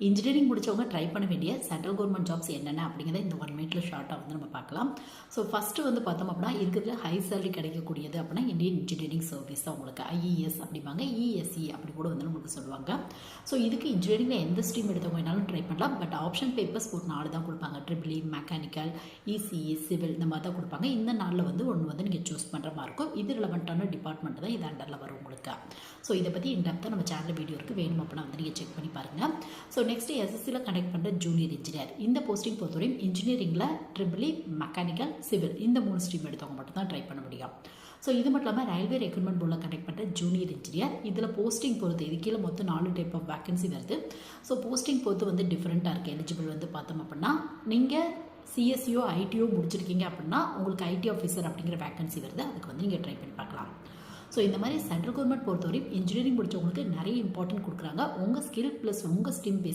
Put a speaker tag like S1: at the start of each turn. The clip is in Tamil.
S1: இன்ஜினியரிங் முடிச்சவங்க ட்ரை பண்ண வேண்டிய சென்ட்ரல் கவர்மெண்ட் ஜாப்ஸ் என்னென்ன அப்படிங்கிறத இந்த 1 மினிட்ல ஷார்ட்டாக வந்து நம்ம பார்க்கலாம். ஸோ ஃபஸ்ட்டு வந்து பார்த்தோம் அப்படின்னா இருக்கிறதுல ஹை சேலரி கிடைக்கக்கூடியது அப்படின்னா இந்தியன் இன்ஜினியரிங் சர்வீஸ் தான் உங்களுக்கு ஐஇஎஸ் அப்படிம்பாங்க, இஎஸ்சி அப்படி கூட வந்து நமக்கு சொல்லுவாங்க. ஸோ இதுக்கு இன்ஜினியரிங்கில் எந்த ஸ்ட்ரீம் எடுத்தவங்க வேணாலும் ட்ரை பண்ணலாம். பட் ஆப்ஷன் பேப்பர்ஸ் ஒரு 4 தான் கொடுப்பாங்க. Triple E, mechanical, ECE, civil இந்த மாதிரி தான் கொடுப்பாங்க. இந்த நாளில் வந்து ஒன்று வந்து நீங்கள் சூஸ் பண்ணுற மாதிரி இருக்கும். இது ரிலவெண்ட்டான டிபார்ட்மெண்ட் தான் இது அண்டரில் வரும் உங்களுக்கு. ஸோ இதை பற்றி இன்டெப்த்தாக நம்ம சேனல் வீடியோ இருக்குது, வேணும் அப்படின்னா வந்து நீங்கள் செக் பண்ணி பாருங்கள். ஸோ நெக்ஸ்ட் எஸ்எஸ்சியில் கனெக்ட் பண்ணுற ஜூனியர் இன்ஜினியர் இந்த போஸ்டிங் பொறுத்தவரையும் இன்ஜினியரிங்கில் ட்ரிபிள் இ, மெக்கானிக்கல், சிவில் இந்த 3 ஸ்ட்ரீம் எடுத்தவங்க மட்டும் தான் ட்ரை பண்ண முடியும். ஸோ இது மட்டும் இல்லாமல் ரயில்வே ரெக்ரூட்மெண்ட் போர்டில் கனெக்ட் பண்ணுற ஜூனியர் இன்ஜினியர் இதில் போஸ்டிங் பொறுத்து இது கீழே மொத்தம் 4 டைப் ஆஃப் வேகன்சி வருது. ஸோ போஸ்டிங் பொறுத்து வந்து டிஃப்ரெண்ட்டாக இருக்குது. எலிஜிபிள் வந்து பார்த்தோம் அப்படின்னா நீங்கள் சிஎஸ்சியோ ஐடிஓ முடிச்சிருக்கீங்க அப்படின்னா உங்களுக்கு ஐடி ஆஃபீஸர் அப்படிங்கிற வேகன்சி வருது, அதுக்கு வந்து நீங்கள் ட்ரை பண்ணி பார்க்கலாம். ஸோ இந்த மாதிரி சென்ட்ரல் கவர்மெண்ட் பொறுத்தவரையும் இன்ஜினியரிங் முடிச்சவங்களுக்கு நிறைய இம்பார்ட்டன்ட் கொடுக்குறாங்க. உங்கள் ஸ்கில் ப்ளஸ் உங்கள் ஸ்ட்ரீம் பேஸ்